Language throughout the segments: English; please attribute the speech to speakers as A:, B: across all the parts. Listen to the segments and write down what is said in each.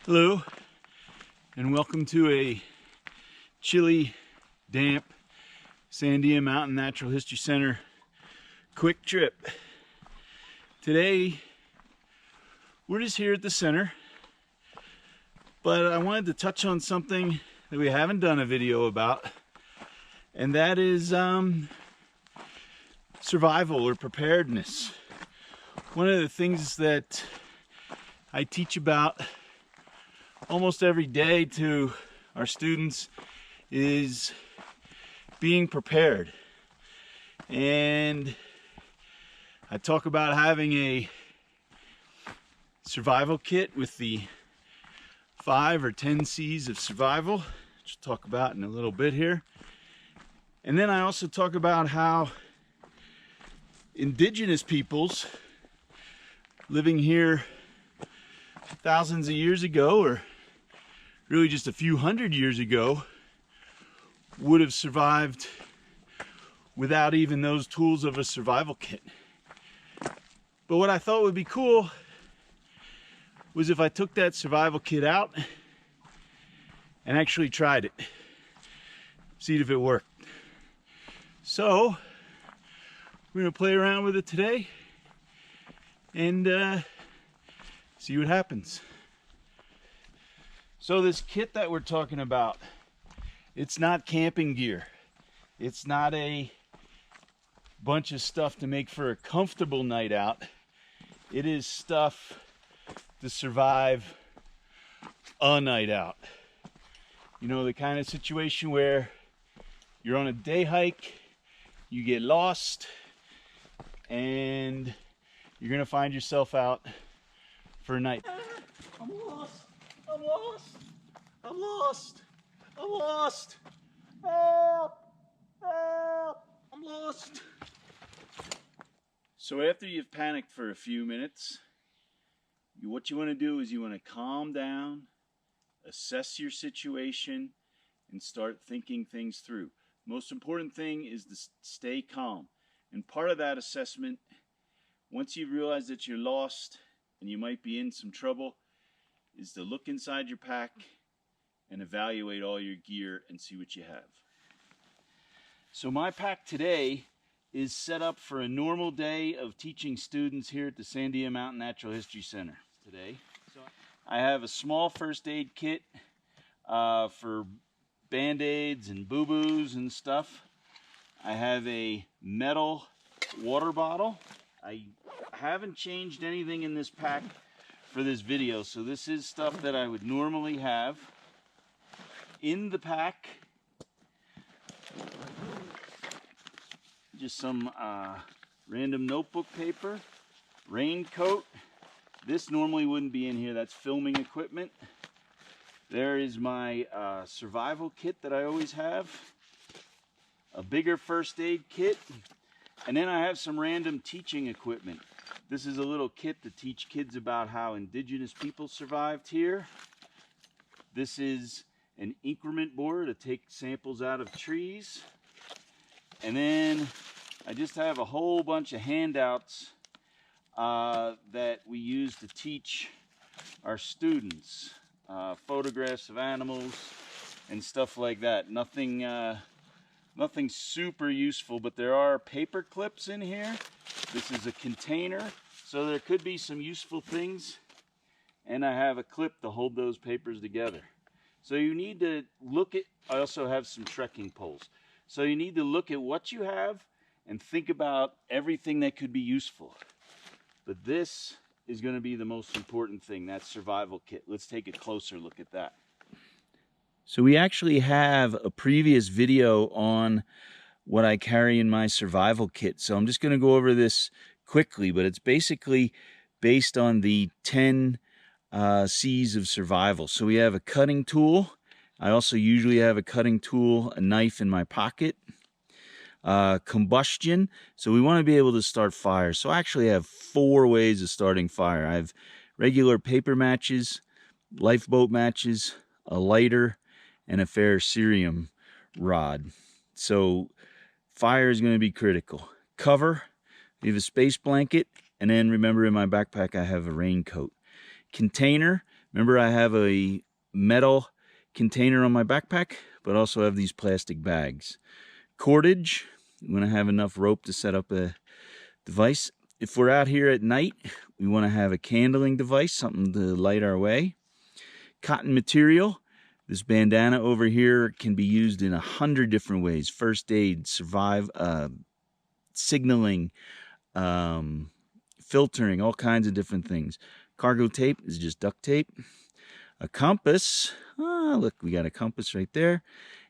A: Hello, and welcome to a chilly, damp Sandia Mountain Natural History Center quick trip. Today, we're just here at the center, but I wanted to touch on something that we haven't done a video about, and that is survival or preparedness. One of the things that I teach about almost every day to our students is being prepared. And I talk about having a survival kit with the 5 or 10 C's of survival, which we'll talk about in a little bit here. And then I also talk about how indigenous peoples living here thousands of years ago, or really just a few hundred years ago, would have survived without even those tools of a survival kit. But what I thought would be cool was if I took that survival kit out and actually tried it, see if it worked. So we're gonna play around with it today and see what happens. So this kit that we're talking about, it's not camping gear. It's not a bunch of stuff to make for a comfortable night out. It is stuff to survive a night out. You know, the kind of situation where you're on a day hike, you get lost, and you're gonna find yourself out for a night. I'm lost. I'm lost. I'm lost. I'm lost. Help! Help! I'm lost. So after you've panicked for a few minutes, what you want to do is you want to calm down, assess your situation, and start thinking things through. Most important thing is to stay calm. And part of that assessment, once you realize that you're lost and you might be in some trouble, is to look inside your pack and evaluate all your gear and see what you have. So my pack today is set up for a normal day of teaching students here at the Sandia Mountain Natural History Center today. I have a small first aid kit for band-aids and boo-boos and stuff. I have a metal water bottle. I haven't changed anything in this pack for this video, so this is stuff that I would normally have in the pack. Just some random notebook paper, raincoat. This normally wouldn't be in here, that's filming equipment. There is my survival kit that I always have, a bigger first aid kit, and then I have some random teaching equipment. This is a little kit to teach kids about how indigenous people survived here. This is an increment board to take samples out of trees. And then I just have a whole bunch of handouts that we use to teach our students. Photographs of animals and stuff like that. Nothing super useful, but there are paper clips in here. This is a container, so there could be some useful things. And I have a clip to hold those papers together. So you need to look at, I also have some trekking poles. So you need to look at what you have and think about everything that could be useful. But this is going to be the most important thing, that survival kit. Let's take a closer look at that. So we actually have a previous video on what I carry in my survival kit. So I'm just going to go over this quickly, but it's basically based on the 10 C's of survival. So we have a cutting tool. I also usually have a cutting tool, a knife in my pocket. Combustion. So we want to be able to start fire. So I actually have 4 ways of starting fire. I have regular paper matches, lifeboat matches, a lighter, and a ferrocerium rod. So fire is going to be critical. Cover, we have a space blanket, and then remember in my backpack I have a raincoat. Container, Remember, I have a metal container on my backpack, but also have these plastic bags. Cordage, when I have enough rope to set up a device. If we're out here at night, we want to have a candling device, something to light our way. Cotton material. This bandana over here can be used in 100 different ways. First aid, signaling, filtering, all kinds of different things. Cargo tape is just duct tape. A compass. Look, we got a compass right there.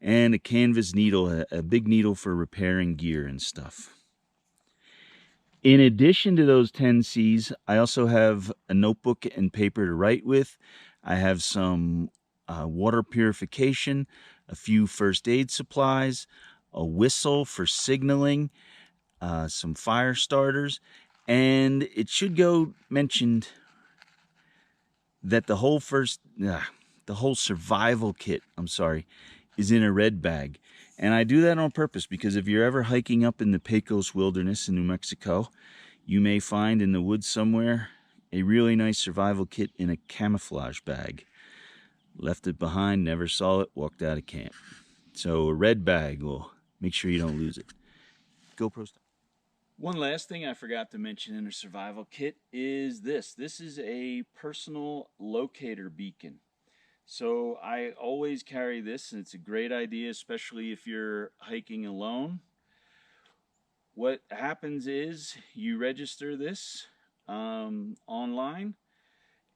A: And a canvas needle, a big needle for repairing gear and stuff. In addition to those 10 C's, I also have a notebook and paper to write with. I have some water purification, a few first aid supplies, a whistle for signaling, some fire starters, and it should go mentioned that the whole survival kit, is in a red bag. And I do that on purpose because if you're ever hiking up in the Pecos Wilderness in New Mexico, you may find in the woods somewhere a really nice survival kit in a camouflage bag. Left it behind, never saw it, walked out of camp. So a red bag will make sure you don't lose it. GoPro style. One last thing I forgot to mention in a survival kit is this. This is a personal locator beacon. So I always carry this, and it's a great idea, especially if you're hiking alone. What happens is you register this online,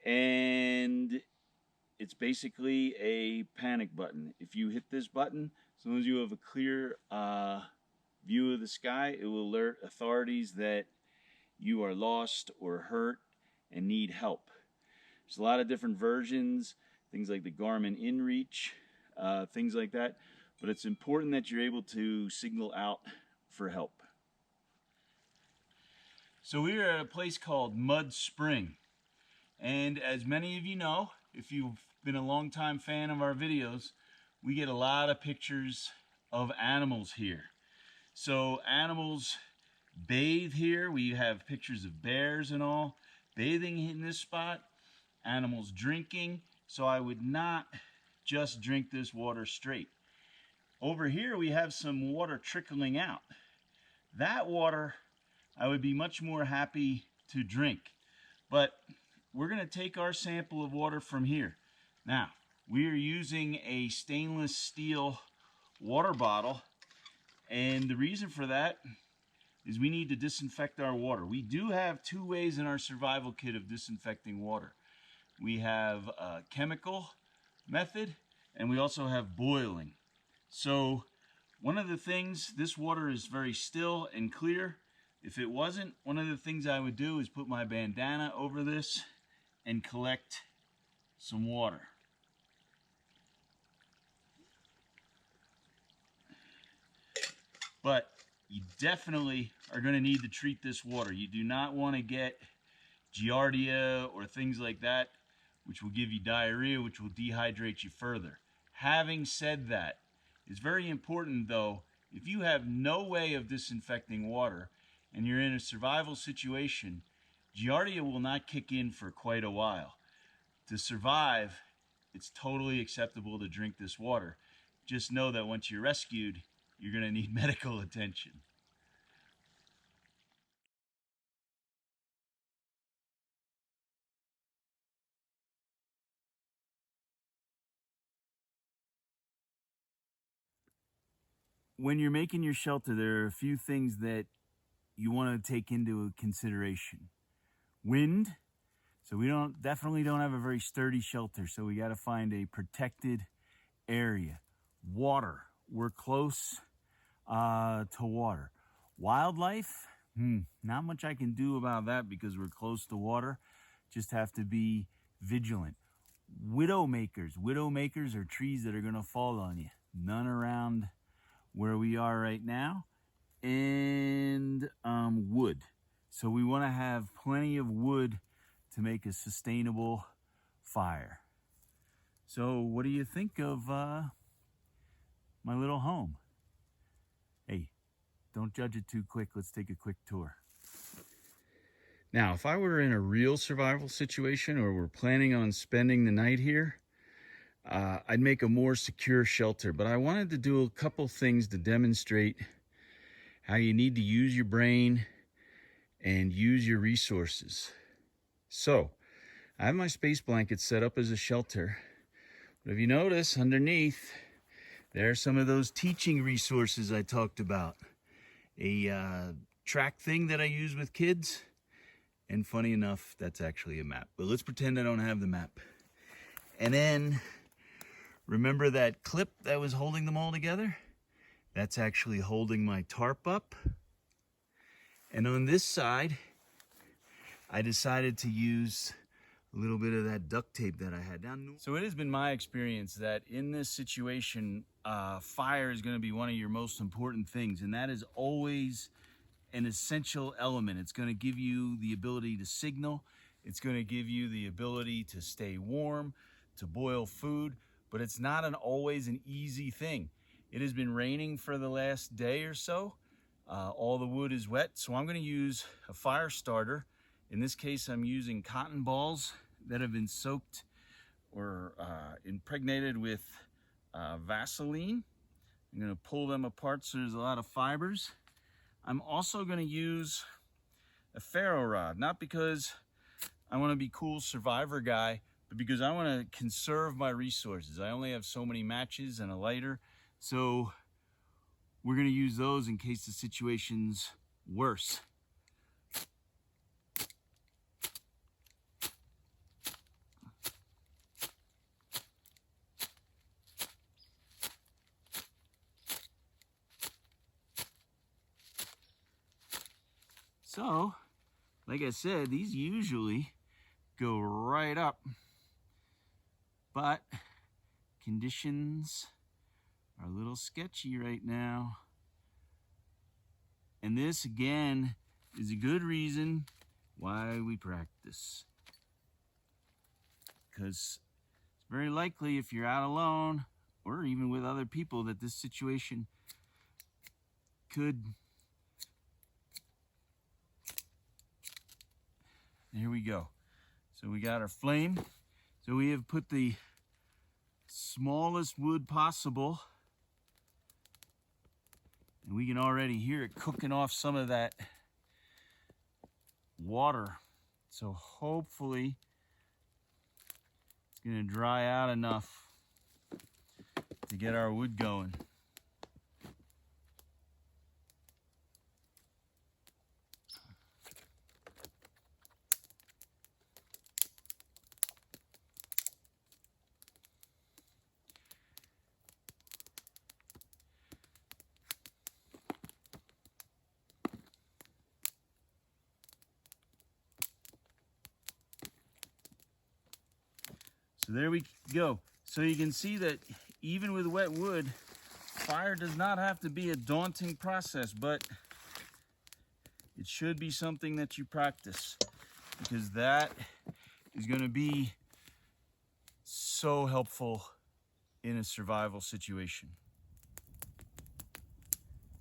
A: and it's basically a panic button. If you hit this button, as long as you have a clear view of the sky, it will alert authorities that you are lost or hurt and need help. There's a lot of different versions, things like the Garmin InReach, things like that. But it's important that you're able to signal out for help. So we are at a place called Mud Spring. And as many of you know, if you've been a long-time fan of our videos, we get a lot of pictures of animals here. So animals bathe here. We have pictures of bears and all bathing in this spot. Animals drinking. So I would not just drink this water straight. Over here we have some water trickling out. That water I would be much more happy to drink. But we're going to take our sample of water from here. Now, we are using a stainless steel water bottle, and the reason for that is we need to disinfect our water. We do have two ways in our survival kit of disinfecting water. We have a chemical method, and we also have boiling. So one of the things, this water is very still and clear. If it wasn't, one of the things I would do is put my bandana over this and collect some water. But you definitely are going to need to treat this water. You do not want to get giardia or things like that, which will give you diarrhea, which will dehydrate you further. Having said that, it's very important though, if you have no way of disinfecting water and you're in a survival situation, giardia will not kick in for quite a while. To survive, it's totally acceptable to drink this water. Just know that once you're rescued, you're going to need medical attention. When you're making your shelter, there are a few things that you want to take into consideration. Wind. So we definitely don't have a very sturdy shelter, so we got to find a protected area. Water. We're close to water. Wildlife. Not much I can do about that because we're close to water. Just have to be vigilant. Widowmakers. Widowmakers are trees that are going to fall on you. None around where we are right now. And wood. So we want to have plenty of wood to make a sustainable fire. So what do you think of my little home? Hey, don't judge it too quick. Let's take a quick tour. Now, if I were in a real survival situation or were planning on spending the night here, I'd make a more secure shelter. But I wanted to do a couple things to demonstrate how you need to use your brain and use your resources. So, I have my space blanket set up as a shelter. But if you notice, underneath, there are some of those teaching resources I talked about. A track thing that I use with kids. And funny enough, that's actually a map. But let's pretend I don't have the map. And then, remember that clip that was holding them all together? That's actually holding my tarp up. And on this side, I decided to use a little bit of that duct tape that I had down. So it has been my experience that in this situation, fire is going to be one of your most important things. And that is always an essential element. It's going to give you the ability to signal. It's going to give you the ability to stay warm, to boil food, but it's not always an easy thing. It has been raining for the last day or so. All the wood is wet, so I'm going to use a fire starter. In this case, I'm using cotton balls that have been soaked or impregnated with Vaseline. I'm going to pull them apart so there's a lot of fibers. I'm also going to use a ferro rod, not because I want to be cool survivor guy, but because I want to conserve my resources. I only have so many matches and a lighter, so we're going to use those in case the situation's worse. So, like I said, these usually go right up, but conditions are a little sketchy right now. And this, again, is a good reason why we practice. Because it's very likely if you're out alone, or even with other people, that this situation could... There we go. So we got our flame. So we have put the smallest wood possible. And we can already hear it cooking off some of that water. So hopefully it's going to dry out enough to get our wood going. So there we go. So you can see that even with wet wood, fire does not have to be a daunting process, but it should be something that you practice, because that is going to be so helpful in a survival situation.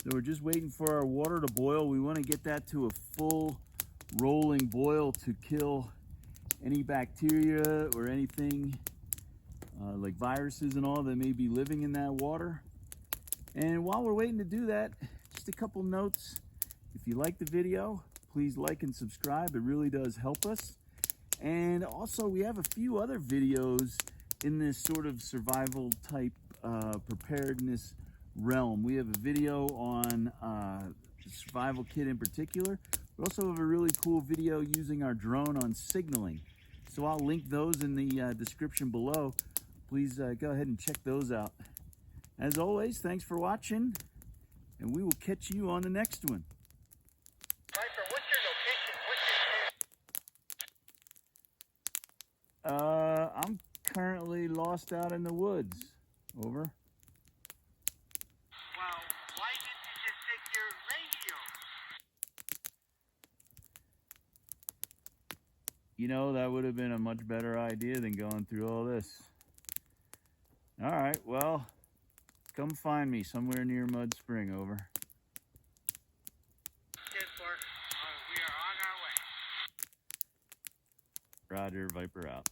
A: So we're just waiting for our water to boil. We want to get that to a full rolling boil to kill any bacteria or anything like viruses and all that may be living in that water. And while we're waiting to do that, just a couple notes. If you like the video, please like and subscribe. It really does help us. And also, we have a few other videos in this sort of survival type preparedness realm. We have a video on the survival kit in particular. We also have a really cool video using our drone on signaling. So I'll link those in the description below. Please go ahead and check those out. As always, thanks for watching, and we will catch you on the next one.
B: Viper, what's your location?
A: I'm currently lost out in the woods. Over.
B: Well, why didn't you just take your radio?
A: You know, that would have been a much better idea than going through all this. All right, well, come find me somewhere near Mud Spring. Over.
B: 10-4. We are on our way.
A: Roger, Viper out.